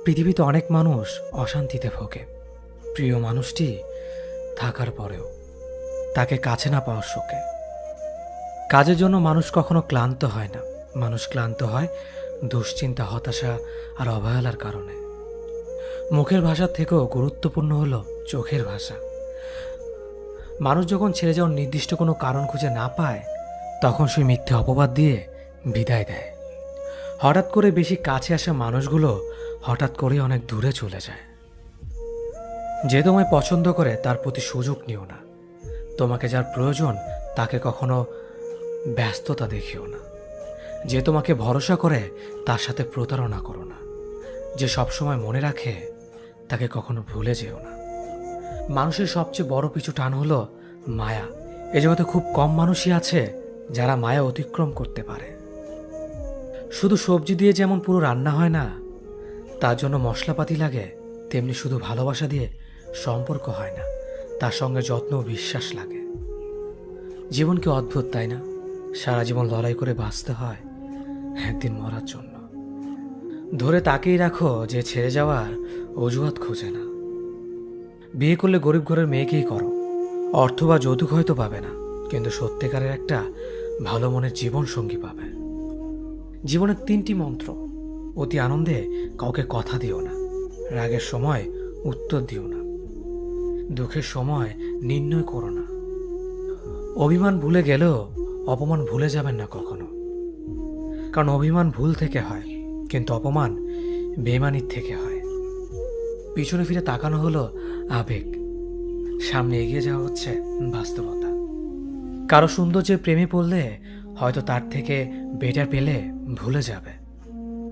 পৃথিবীতে অনেক মানুষ অশান্তিতে ভোগে, প্রিয় মানুষটি থাকার পরেও তাকে কাছে না পাওয়ার শোকে। কাজের জন্য মানুষ কখনো ক্লান্ত হয় না, মানুষ ক্লান্ত হয় দুশ্চিন্তা, হতাশা আর অবহেলার কারণে। মুখের ভাষার থেকেও গুরুত্বপূর্ণ হলো চোখের ভাষা। মানুষ যখন ছেড়ে যাওয়ার নির্দিষ্ট কোনো কারণ খুঁজে না পায়, তখন সে মিথ্যে অপবাদ দিয়ে বিদায় দেয়। হঠাৎ করে বেশি কাছে আসা মানুষগুলো হঠাৎ করে অনেক দূরে চলে যায়। যে তোমায় পছন্দ করে তার প্রতি সুযোগ নিও না। তোমাকে যার প্রয়োজন তাকে কখনো ব্যস্ততা দেখিও না। যে তোমাকে ভরসা করে তার সাথে প্রতারণা করো না। যে সবসময় মনে রাখে তাকে কখনো ভুলে যেও না। মানুষের সবচেয়ে বড় পিছু টান হলো মায়া। এ জগতে খুব কম মানুষই আছে যারা মায়া অতিক্রম করতে পারে। শুধু সবজি দিয়ে যেমন পুরো রান্না হয় না, তার জন্য মশলাপাতি লাগে, তেমনি শুধু ভালোবাসা দিয়ে সম্পর্ক হয় না, তার সঙ্গে যত্ন ও বিশ্বাস লাগে। জীবন কি অদ্ভুত, তাই না? সারা জীবন লড়াই করে বাঁচতে হয় একদিন মরার জন্য। ধরে তাকেই রাখো যে ছেড়ে যাওয়ার অজুহাত খোঁজে না। বিয়ে করলে গরিব ঘরের মেয়েকেই করো। অর্থ বা যৌতুক হয়তো পাবে না, কিন্তু সত্যিকারের একটা ভালো মনের জীবন সঙ্গী পাবে। জীবনের 3টি মন্ত্র: অতি আনন্দে কাউকে কথা দিও না, রাগের সময় উত্তর দিও না, দুঃখের সময় নির্ণয় করো না। অভিমান ভুলে গেলেও অপমান ভুলে যাবেন না কখনো, কারণ অভিমান ভুল থেকে হয়, কিন্তু অপমান বেইমানির থেকে হয়। পিছনে ফিরে তাকানো হলো আবেগ, সামনে এগিয়ে যাওয়া হচ্ছে বাস্তবতা। কারো সৌন্দর্যের প্রেমে পড়লে হয়তো তার থেকে বেটার পেলে ভুলে যাবে।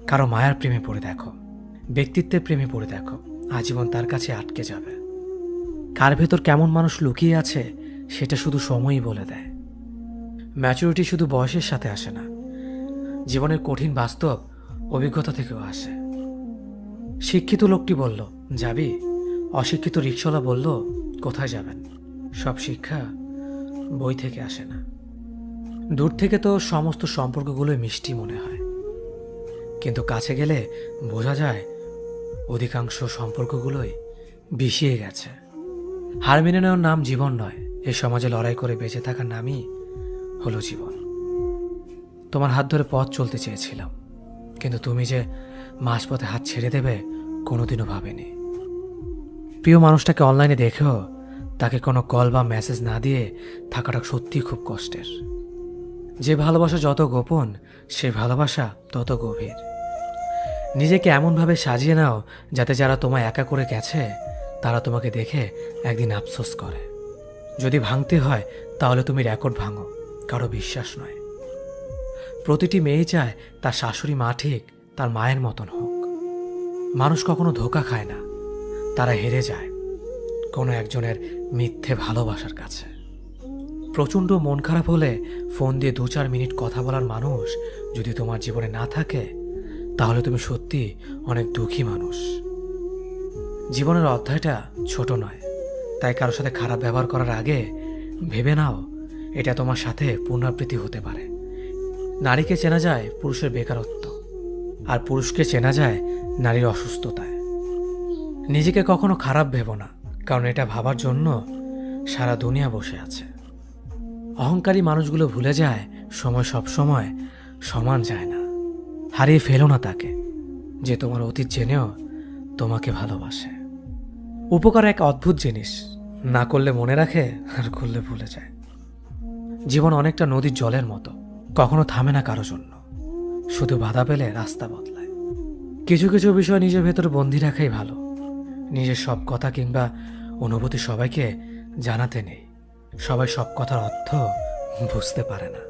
কারো মায়ার প্রেমে পড়ে দেখো, ব্যক্তিত্বের প্রেমে পড়ে দেখো, আজীবন তার কাছে আটকে যাবে। কার ভেতর কেমন মানুষ লুকিয়ে আছে সেটা শুধু সময়ই বলে দেয়। ম্যাচুরিটি শুধু বয়সের সাথে আসে না, জীবনের কঠিন বাস্তব অভিজ্ঞতা থেকেও আসে। শিক্ষিত লোকটি বলল, যাবি? অশিক্ষিত রিকশাওয়ালা বলল, কোথায় যাবেন? সব শিক্ষা বই থেকে আসে না। দূর থেকে তো সমস্ত সম্পর্কগুলোই মিষ্টি মনে হয়, কিন্তু কাছে গেলে বোঝা যায় অধিকাংশ সম্পর্কগুলোই বিষিয়ে গেছে। হার মেনে নেওয়ার নাম জীবন নয়, এই সমাজে লড়াই করে বেঁচে থাকার নামই হলো জীবন। তোমার হাত ধরে পথ চলতে চেয়েছিলাম, কিন্তু তুমি যে মাঝপথে হাত ছেড়ে দেবে কোনোদিনও ভাবেনি। প্রিয় মানুষটাকে অনলাইনে দেখেও তাকে কোনো কল বা মেসেজ না দিয়ে থাকাটা সত্যিই খুব কষ্টের। যে ভালোবাসা যত গোপন, সে ভালোবাসা তত গভীর। নিজেকে এমনভাবে সাজিয়ে নাও যাতে যারা তোমায় একা করে গেছে তারা তোমাকে দেখে একদিন আফসোস করে। যদি ভাঙতে হয় তাহলে তুমি রেকর্ড ভাঙো, কারো বিশ্বাস নয়। প্রতিটি মেয়ে চায় তার শাশুড়ি মা ঠিক তার মায়ের মতন হোক। মানুষ কখনো ধোঁকা খায় না, তারা হেরে যায় কোনো একজনের মিথ্যে ভালোবাসার কাছে। প্রচণ্ড মন খারাপ হলে ফোন দিয়ে 2-4 মিনিট কথা বলার মানুষ যদি তোমার জীবনে না থাকে, তাহলে তুমি সত্যি অনেক দুঃখী মানুষ। জীবনের অধ্যায়টা ছোট নয়, তাই কারোর সাথে খারাপ ব্যবহার করার আগে ভেবে নাও এটা তোমার সাথে পুনরাবৃত্তি হতে পারে। নারীকে চেনা যায় পুরুষের বেকারত্ব, আর পুরুষকে চেনা যায় নারীর অসুস্থতায়। নিজেকে কখনো খারাপ ভেবো না, কারণ এটা ভাবার জন্য সারা দুনিয়া বসে আছে। অহংকারী মানুষগুলো ভুলে যায় সময় সব সময় সমান যায় না। হারিয়ে ফেলো না তাকে যে তোমার অতীত জেনেও তোমাকে ভালোবাসে। উপকার এক অদ্ভুত জিনিস, না করলে মনে রাখে আর করলে ভুলে যায়। জীবন অনেকটা নদীর জলের মতো, কখনো থামে না কারো জন্য, শুধু বাধা পেলে রাস্তা বদলায়। কিছু কিছু বিষয় নিজের ভেতরে বন্দি রাখাই ভালো। নিজের সব কথা কিংবা অনুভূতি সবাইকে জানাতে নেই। সবাই সব কথার অর্থ বুঝতে পারে না।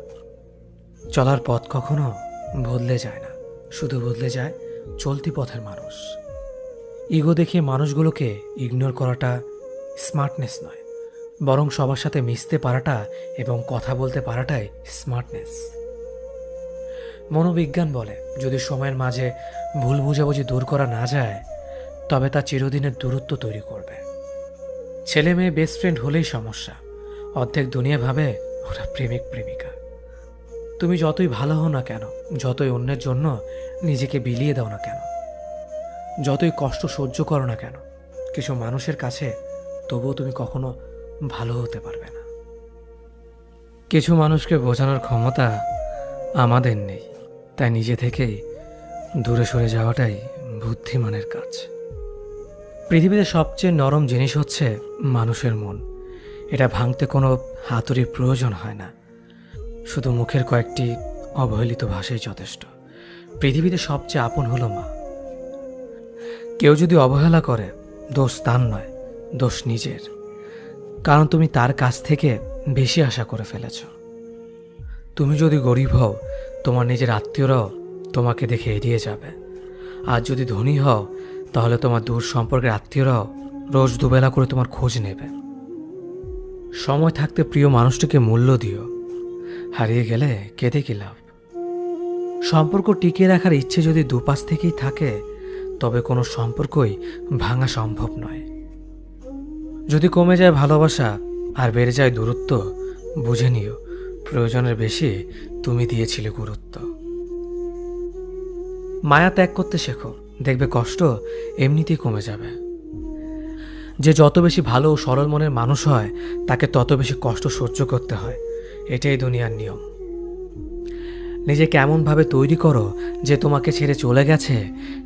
চলার পথ কখনো বদলে যায় না, শুধু বদলে যায় চলতি পথের মানুষ। ইগো দেখিয়ে মানুষগুলোকে ইগনোর করাটা স্মার্টনেস নয়, বরং সবার সাথে মিশতে পারাটা এবং কথা বলতে পারাটাই স্মার্টনেস। মনোবিজ্ঞান বলে, যদি সময়ের মাঝে ভুল বুঝাবুঝি দূর করা না যায়, তবে তা চিরদিনের দূরত্ব তৈরি করবে। ছেলে মেয়ে বেস্ট ফ্রেন্ড হলেই সমস্যা। অর্ধেক দুনিয়া ভাবে ওরা প্রেমিক প্রেমিকা। তুমি যতই ভালো হও না কেন, যতই অন্যের জন্য নিজেকে বিলিয়ে দাও না কেন, যতই কষ্ট সহ্য করো না কেন, কিছু মানুষের কাছে তবুও তুমি কখনো ভালো হতে পারবে না। কিছু মানুষকে বোঝানোর ক্ষমতা আমাদের নেই, তাই নিজে থেকেই দূরে সরে যাওয়াটাই বুদ্ধিমানের কাজ। পৃথিবীতে সবচেয়ে নরম জিনিস হচ্ছে মানুষের মন। এটা ভাঙতে কোনো হাতুড়ির প্রয়োজন হয় না, শুধু মুখের কয়েকটি অবহেলিত ভাষাই যথেষ্ট। পৃথিবীতে সবচেয়ে আপন হলো মা। কেউ যদি অবহেলা করে, দোষ তার নয়, দোষ নিজের। কারণ তুমি তার কাছ থেকে বেশি আশা করে ফেলেছ। তুমি যদি গরিব হও, তোমার নিজের আত্মীয়রাও তোমাকে দেখে এড়িয়ে যাবে। আর যদি ধনী হও, তাহলে তোমার দূর সম্পর্কের আত্মীয়রাও রোজ দুবেলা করে তোমার খোঁজ নেবে। সময় থাকতে প্রিয় মানুষটিকে মূল্য দিও, হারিয়ে গেলে কেঁদে কি লাভ। সম্পর্ক টিকিয়ে রাখার ইচ্ছে যদি দুপাশ থেকেই থাকে, তবে কোনো সম্পর্কই ভাঙা সম্ভব নয়। যদি কমে যায় ভালোবাসা আর বেড়ে যায় দূরত্ব, বুঝে নিও প্রয়োজনের বেশি তুমি দিয়েছিলে গুরুত্ব। মায়া ত্যাগ করতে শেখো, দেখবে কষ্ট এমনিতেই কমে যাবে। যে যত বেশি ভালো ও সরল মনের মানুষ হয়, তাকে তত বেশি কষ্ট সহ্য করতে হয়। এটাই দুনিয়ার নিয়ম। নিজেকে এমনভাবে তৈরি করো যে তোমাকে ছেড়ে চলে গেছে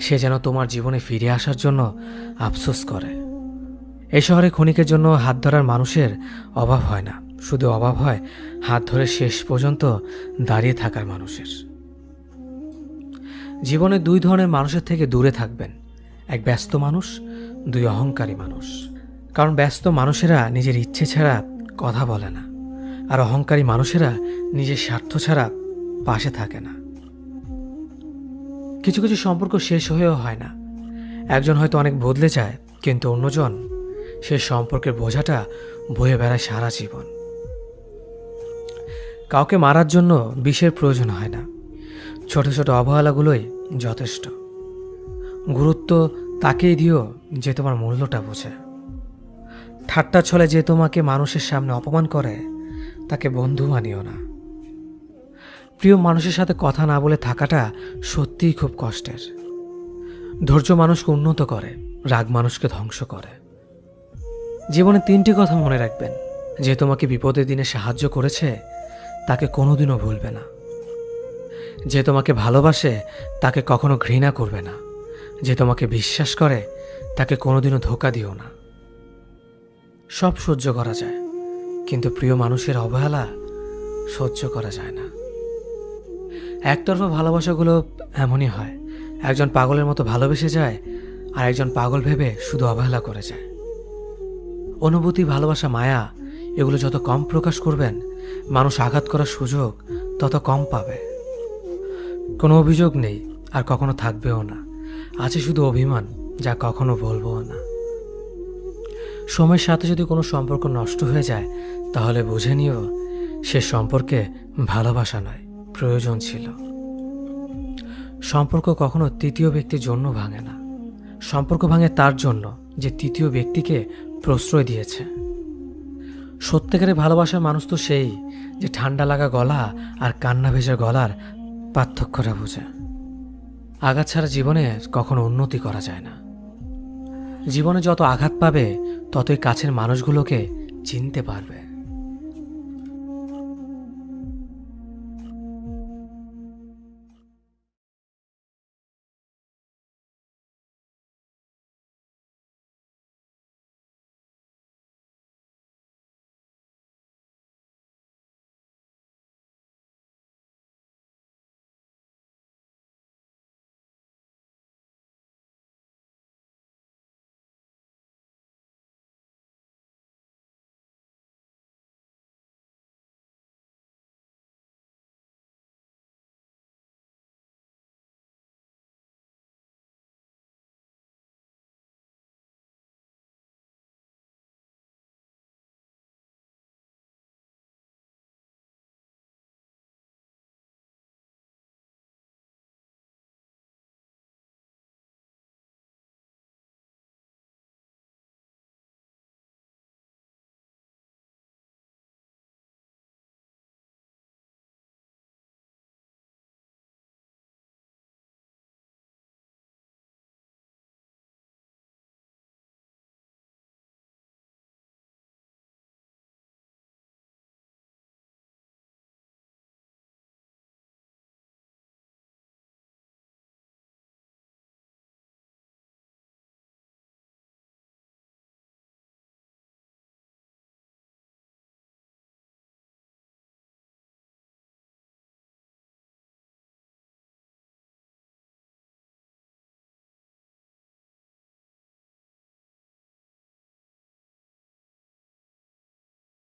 সে যেন তোমার জীবনে ফিরে আসার জন্য আফসোস করে। এই শহরে ক্ষণিকের জন্য হাত ধরার মানুষের অভাব হয় না, শুধু অভাব হয় হাত ধরে শেষ পর্যন্ত দাঁড়িয়ে থাকার মানুষের। জীবনে দুই ধরনের মানুষের থেকে দূরে থাকবেন, এক ব্যস্ত মানুষ, দুই অহংকারী মানুষ। কারণ ব্যস্ত মানুষেরা নিজের ইচ্ছে ছাড়া কথা বলে না, আর অহংকারী মানুষেরা নিজের স্বার্থ ছাড়া পাশে থাকে না। কিছু কিছু সম্পর্ক শেষ হয়েও হয় না। একজন হয়তো অনেক বদলে যায়, কিন্তু অন্যজন সে সম্পর্কের বোঝাটা বয়ে বেড়ায় সারা জীবন। কাউকে মারার জন্য বিষের প্রয়োজন হয় না, ছোট ছোট অবহেলাগুলোই যথেষ্ট। গুরুত্ব তাকেই দিও যে তোমার মূল্যটা বোঝে। ঠাট্টা ছলে যে তোমাকে মানুষের সামনে অপমান করে, তাকে বন্ধু মানিও না। প্রিয় মানুষের সাথে কথা না বলে থাকাটা সত্যিই খুব কষ্টের। ধৈর্য মানুষকে উন্নত করে, রাগ মানুষকে ধ্বংস করে। জীবনে তিনটি কথা মনে রাখবেন: যে তোমাকে বিপদের দিনে সাহায্য করেছে তাকে কোনোদিনও ভুলবে না, যে তোমাকে ভালোবাসে তাকে কখনো ঘৃণা করবে না, যে তোমাকে বিশ্বাস করে তাকে কোনোদিনও ধোঁকা দিও না। সব সহ্য করা যায়, কিন্তু প্রিয় মানুষের অবহেলা সহ্য করা যায় না। একতরফা ভালোবাসাগুলো এমনই হয়, একজন পাগলের মতো ভালোবেসে যায় আর একজন পাগল ভেবে শুধু অবহেলা করে যায়। অনুভূতি, ভালোবাসা, মায়া এগুলো যত কম প্রকাশ করবেন, মানুষ আঘাত করার সুযোগ তত কম পাবে। কোনো অভিযোগ নেই আর কখনো থাকবেও না, আছে শুধু অভিমান, যা কখনো বলবো না। সময়ের সাথে যদি কোনো সম্পর্ক নষ্ট হয়ে যায়, তাহলে বুঝে নিও সে সম্পর্কে ভালোবাসা নয়, প্রয়োজন ছিল। সম্পর্ক কখনো তৃতীয় ব্যক্তির জন্য ভাঙে না, সম্পর্ক ভাঙে তার জন্য যে তৃতীয় ব্যক্তিকে প্রশ্রয় দিয়েছে। সত্যিকারের ভালোবাসার মানুষ তো সেই যে ঠান্ডা লাগা গলা আর কান্না ভেজা গলার পার্থক্যটা বোঝে। আঘাত ছাড়া জীবনে কখনো উন্নতি করা যায় না। জীবনে যত আঘাত পাবে, ততই কাছের মানুষগুলোকে চিনতে পারবে।